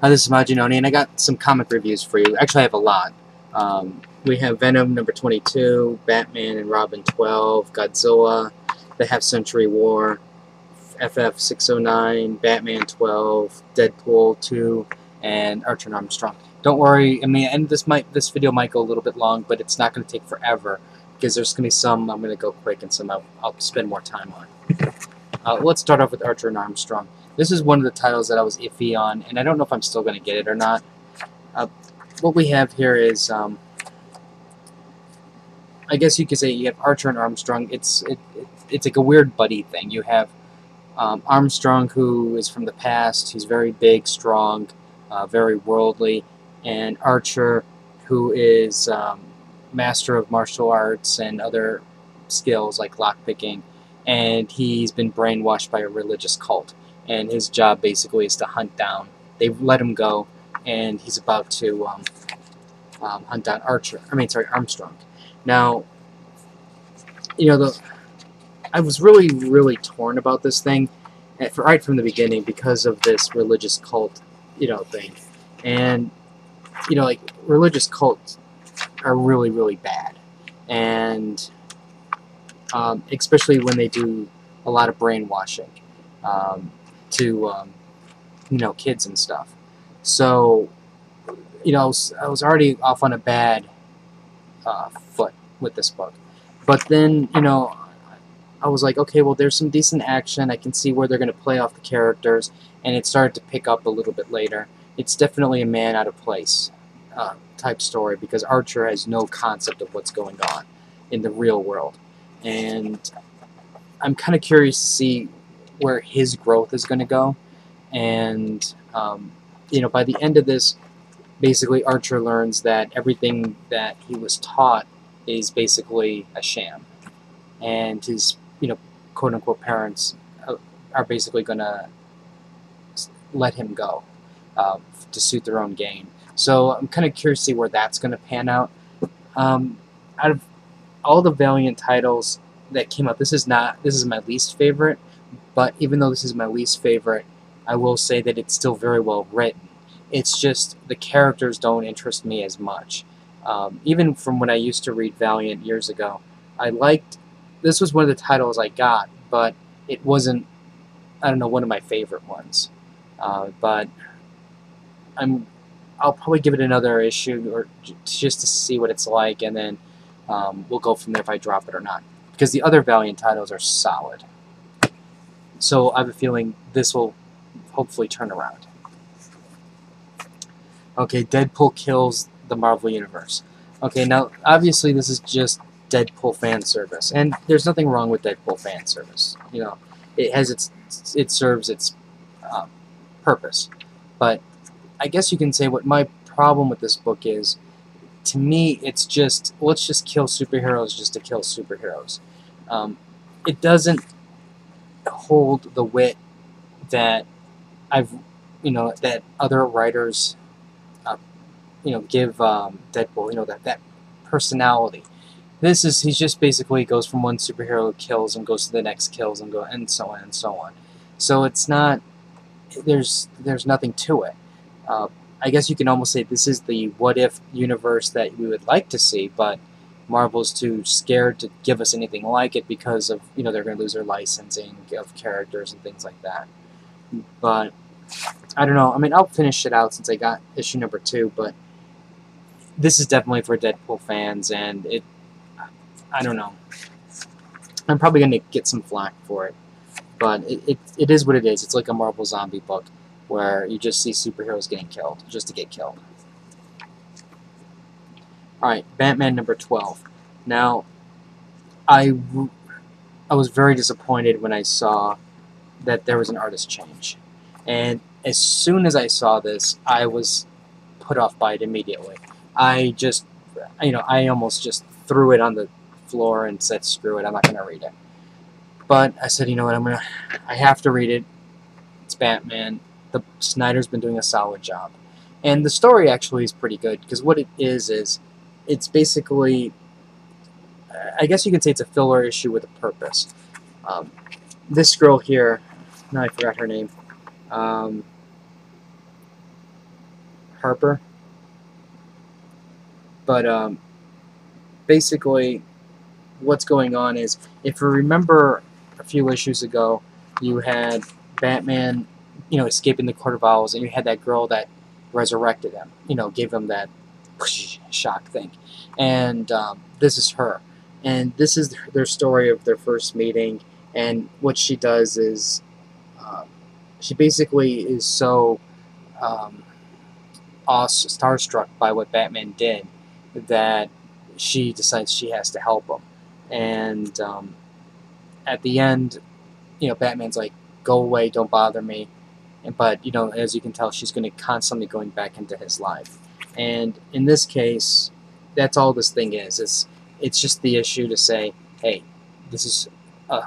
Hi, this is Majin, and I got some comic reviews for you. Actually, I have a lot. We have Venom number 22, Batman and Robin 12, Godzilla, The Half-Century War, FF 609, Batman 12, Deadpool 2, and Archer and Armstrong. Don't worry, I mean, and this video might go a little bit long, but it's not going to take forever because there's going to be some I'm going to go quick and some I'll spend more time on. Let's start off with Archer and Armstrong. This is one of the titles that I was iffy on, and I don't know if I'm still going to get it or not. What we have here is, I guess you could say you have Archer and Armstrong. It's like a weird buddy thing. You have Armstrong, who is from the past. He's very big, strong, very worldly, and Archer, who is master of martial arts and other skills like lockpicking, and he's been brainwashed by a religious cult. And his job basically is to hunt down. They've let him go, and he's about to hunt down Armstrong. Now, I was really torn about this thing right from the beginning because of this religious cult, thing. And like religious cults are really bad, and especially when they do a lot of brainwashing. To kids and stuff. So I was already off on a bad foot with this book, but then I was like, okay, well, there's some decent action. I can see where they're going to play off the characters, and it started to pick up a little bit later. It's definitely a man out of place type story because Archer has no concept of what's going on in the real world, and I'm kind of curious to see where his growth is going to go. And by the end of this, basically Archer learns that everything that he was taught is basically a sham, and his quote-unquote parents are basically going to let him go to suit their own gain. So I'm kind of curious to see where that's going to pan out. Out of all the Valiant titles that came out, this is my least favorite. But even though this is my least favorite, I will say that it's still very well written. It's just the characters don't interest me as much. Even from when I used to read Valiant years ago, this was one of the titles I got, but it wasn't, I don't know, one of my favorite ones. But I'll probably give it another issue or just to see what it's like, and then we'll go from there if I drop it or not. Because the other Valiant titles are solid. So I have a feeling this will hopefully turn around. Okay, Deadpool kills the Marvel Universe. Okay, now obviously this is just Deadpool fan service, and there's nothing wrong with Deadpool fan service. It serves its purpose. But I guess you can say what my problem with this book is. To me, it's just, let's just kill superheroes just to kill superheroes. It doesn't hold the wit that that other writers give Deadpool, that personality. He just basically goes from one superhero kills and goes to the next kills and so on and so on. So it's not, there's nothing to it. I guess you can almost say this is the what if universe that we would like to see, but Marvel's too scared to give us anything like it because of, they're going to lose their licensing of characters and things like that. But I don't know. I mean, I'll finish it out since I got issue number 2, but this is definitely for Deadpool fans, and I don't know. I'm probably going to get some flack for it, but it is what it is. It's like a Marvel zombie book where you just see superheroes getting killed just to get killed. Alright, Batman number 12. Now, I was very disappointed when I saw that there was an artist change. And as soon as I saw this, I was put off by it immediately. I almost just threw it on the floor and said, screw it, I'm not going to read it. But I said, you know what, I have to read it. It's Batman. Snyder's been doing a solid job. And the story actually is pretty good, because what it is it's basically, I guess you could say it's a filler issue with a purpose. This girl here, now I forgot her name, Harper. But basically, what's going on is, if you remember a few issues ago, you had Batman, escaping the Court of Owls, and you had that girl that resurrected him, gave him that shock thing. And this is her. And this is their story of their first meeting. And what she does is, she basically is so starstruck by what Batman did that she decides she has to help him. And at the end, Batman's like, "Go away, don't bother me." But as you can tell, she's going to constantly going back into his life. And in this case, that's all this thing is. It's just the issue to say, hey, this is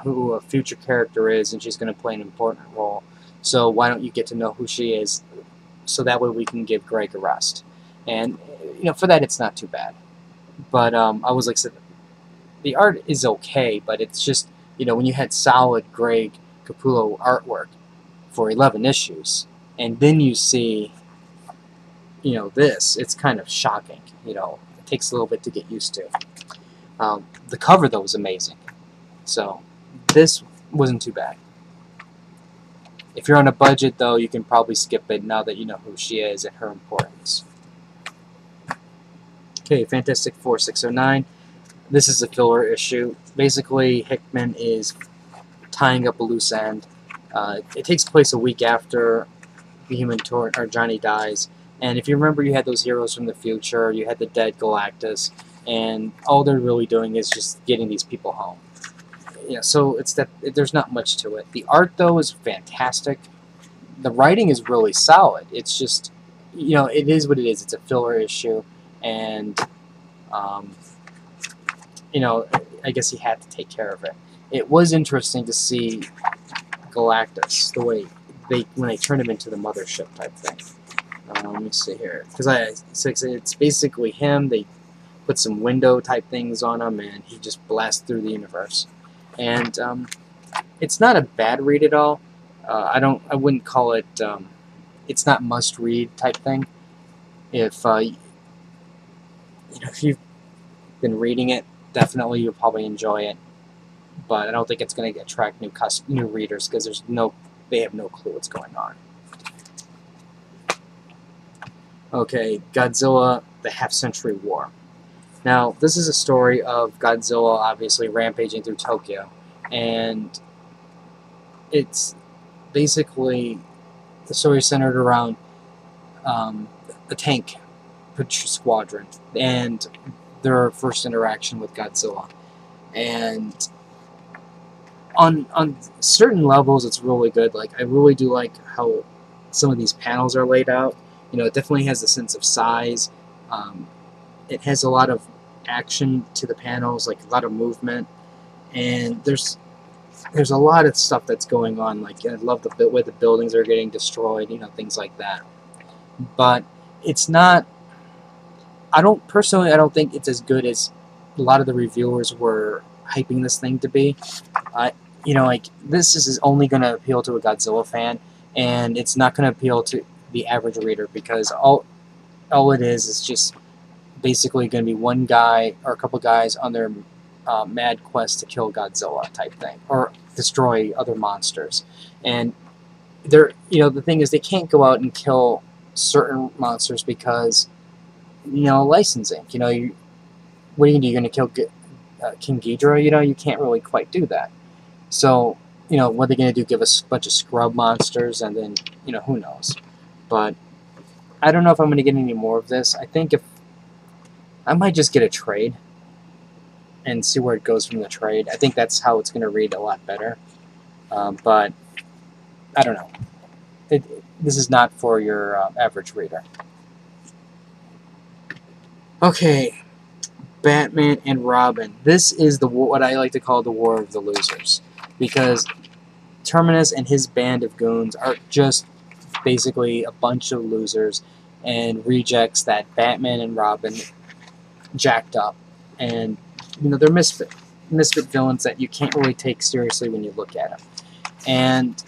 who a future character is, and she's going to play an important role. So why don't you get to know who she is, so that way we can give Greg a rest. And for that, it's not too bad. But I was like, the art is okay, but it's just, when you had solid Greg Capullo artwork for 11 issues, and then you see, this, it's kind of shocking. It takes a little bit to get used to. The cover, though, was amazing. So this wasn't too bad. If you're on a budget, though, you can probably skip it now that you know who she is and her importance. Okay, Fantastic Four 609. This is a filler issue. Basically, Hickman is tying up a loose end. It takes place a week after the Human Torch, or Johnny, dies. And if you remember, you had those heroes from the future. You had the dead Galactus, and all they're really doing is just getting these people home. So it's that there's not much to it. The art, though, is fantastic. The writing is really solid. It's just, it is what it is. It's a filler issue, and I guess he had to take care of it. It was interesting to see Galactus, the way when they turned him into the mothership type thing. Let me see here, because it's basically him. They put some window type things on him, and he just blasts through the universe. And it's not a bad read at all. I wouldn't call it. It's not must read type thing. If if you've been reading it, definitely you'll probably enjoy it. But I don't think it's going to attract new readers, because they have no clue what's going on. Okay, Godzilla: The Half-Century War. Now, this is a story of Godzilla obviously rampaging through Tokyo, and it's basically the story centered around a tank squadron and their first interaction with Godzilla. And on certain levels, it's really good. Like, I really do like how some of these panels are laid out. It definitely has a sense of size. It has a lot of action to the panels, like a lot of movement, and there's a lot of stuff that's going on. Like, I love the way the buildings are getting destroyed, things like that. But it's not. I don't think it's as good as a lot of the reviewers were hyping this thing to be. Like, this is only going to appeal to a Godzilla fan, and it's not going to appeal to the average reader, because all it is just basically going to be one guy or a couple guys on their mad quest to kill Godzilla type thing, or destroy other monsters. And the thing is, they can't go out and kill certain monsters because licensing. What are you going to do? You're going to kill King Ghidorah? You can't really quite do that. So what are they going to do? Give us a bunch of scrub monsters, and then who knows? But I don't know if I'm going to get any more of this. I think I might just get a trade and see where it goes from the trade. I think that's how it's going to read a lot better. But I don't know. This is not for your average reader. Okay, Batman and Robin. This is what I like to call the War of the Losers, because Terminus and his band of goons are just basically a bunch of losers and rejects that Batman and Robin jacked up, and they're misfit villains that you can't really take seriously when you look at them. And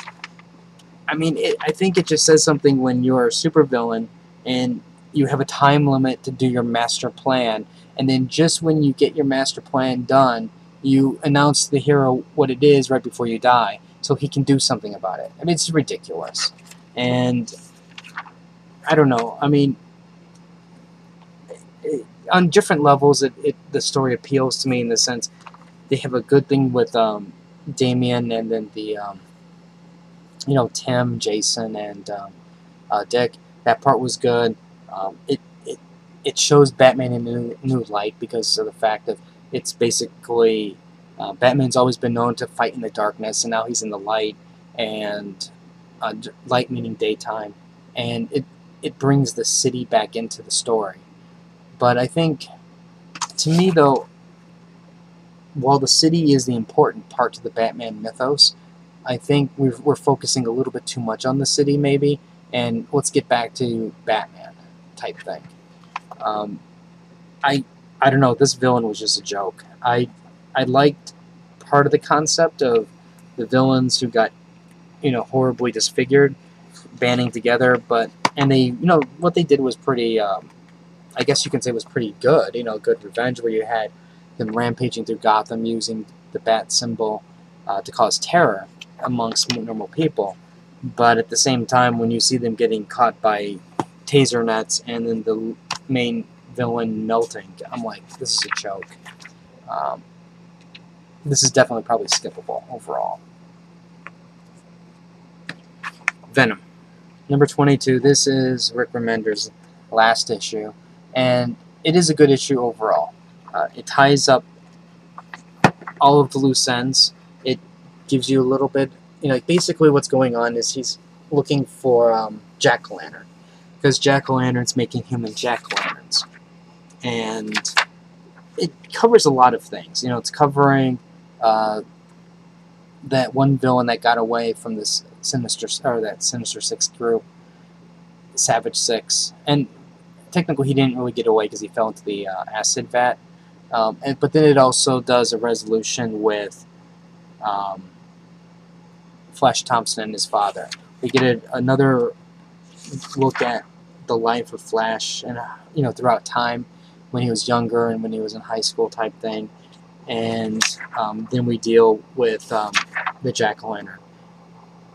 I mean, I think it just says something when you're a supervillain and you have a time limit to do your master plan, and then just when you get your master plan done, you announce to the hero what it is right before you die, so he can do something about it. I mean, it's ridiculous. And I don't know. I mean, on different levels, the story appeals to me in the sense they have a good thing with Damien, and then the Tim, Jason, and Dick. That part was good. It shows Batman in a new light because of the fact that it's basically Batman's always been known to fight in the darkness, and now he's in the light, and light meaning daytime, and it brings the city back into the story. But I think, to me though, while the city is the important part to the Batman mythos, I think we're focusing a little bit too much on the city maybe, and let's get back to Batman type thing. I don't know, this villain was just a joke. I liked part of the concept of the villains who got horribly disfigured banding together, and they what they did was pretty I guess you can say was pretty good, good revenge, where you had them rampaging through Gotham using the bat symbol to cause terror amongst normal people. But at the same time, when you see them getting caught by taser nets and then the main villain melting, I'm like, this is a joke. This is definitely probably skippable overall. Venom. Number 22, this is Rick Remender's last issue, and it is a good issue overall. It ties up all of the loose ends. It gives you a little bit, basically what's going on is he's looking for Jack-o'-lantern, because Jack-o'-lantern's making human Jack-o'-lanterns. And it covers a lot of things. It's covering that one villain that got away from this Sinister Six group, Savage Six, and technically he didn't really get away because he fell into the acid vat. But then it also does a resolution with Flash Thompson and his father. We get another look at the life of Flash, and throughout time, when he was younger and when he was in high school type thing, and then we deal with the Jack-o'-lantern.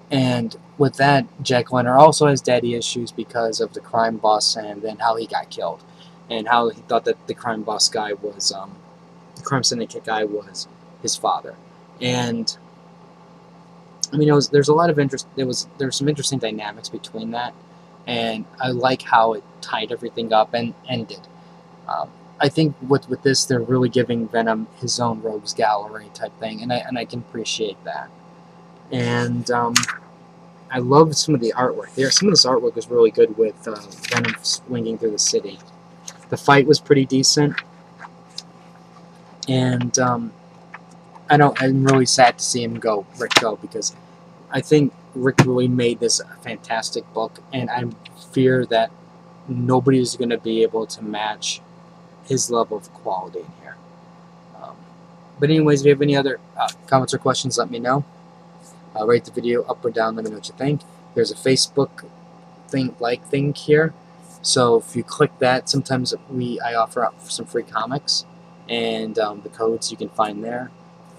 And with that, Jack-o'-lantern also has daddy issues because of the crime boss, and then how he got killed, and how he thought that the crime boss guy was, the crime syndicate guy was his father. And I mean, there's a lot of interest. There's some interesting dynamics between that, and I like how it tied everything up and ended. I think with this, they're really giving Venom his own rogues gallery type thing, and I can appreciate that. And I love some of the artwork there. Some of this artwork was really good with Venom swinging through the city. The fight was pretty decent, and I'm really sad to see Rick go, because I think Rick really made this a fantastic book, and I fear that nobody is going to be able to match his level of quality in here. But anyways, if you have any other comments or questions, let me know. Rate the video up or down, let me know what you think. There's a Facebook thing here, so if you click that, sometimes I offer up some free comics, and the codes you can find there.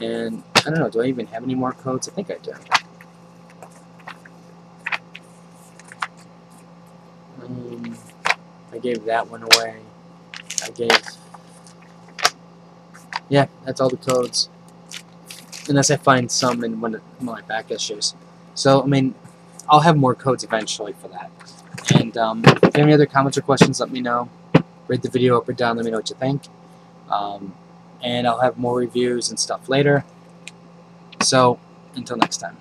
And I don't know, do I even have any more codes? I think I do. I gave that one away. Yeah, that's all the codes. Unless I find some in one of my back issues. So, I mean, I'll have more codes eventually for that. And if you have any other comments or questions, let me know. Rate the video up or down, let me know what you think. And I'll have more reviews and stuff later. So, until next time.